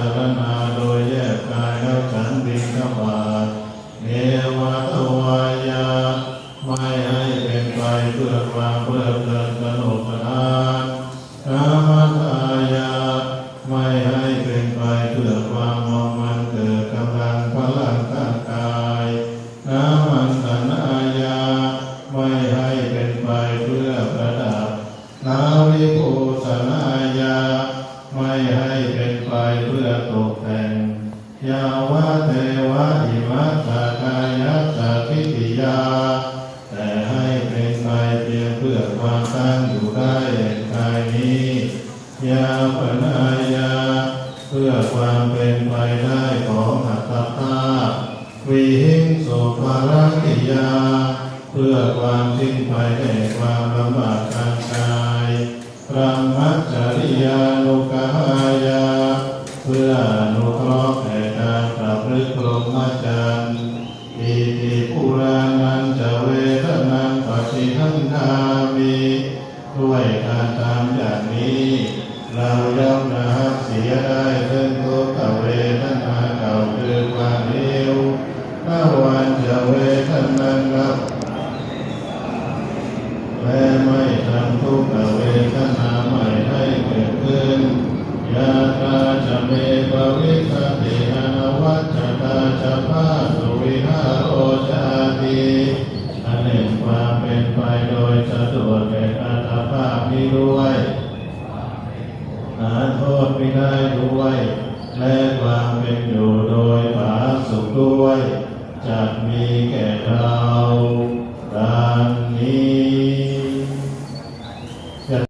ารณาโดยแยกกายแล้วฉันบิณฑบาตเนวะทวายาไม่ให้เป็นไปเพื่อความเพลิดเพลินสนุกสนานกามทายาไม่ให้เป็นไปเพื่อความมองมันเกิดกำลังพลังร่างกายกามันตนายาไม่ให้เป็นไปเพื่อประดับนาวิภูสนายาไม่ให้เป็นไปเพื่อตกแต่งยาวะเทวะอิมัสสกายัสสะทิฏฐิยาแต่ให้เป็นไปเพียงเพื่อความตั้งอยู่ได้แห่งกายนี้ยาปนายาเพื่อความเป็นไปได้ของอัตภาพวิหิงโสภารกิยาเพื่อความสิ้นไปแห่งความลำบากทางกายพระมัจจริยานุกายาเพื่ออนุเคราะห์แก่การประพฤติพรหมจรรย์อิติปุรานันจะเวทนังปฏิทังคามิด้วยการทำอย่างนี้เราย่อมระหับเสียได้ซึ่งทุกขเวทนาเก่าคือความหิวถ้าวันจะเวทนารับและไม่ทำทุกขเวทนาใหม่ให้เกิดขึ้นยาตาจะเมปวิสติอวัจจตาจะพาสุวิหารโอชาติอันหนึ่งความเป็นไปโดยสะดวกแก่อัตภาพนี้ด้วยหาโทษไม่ได้ด้วยและความเป็นอยู่โดยผาสุขด้วยจะมีแก่เราดังนี้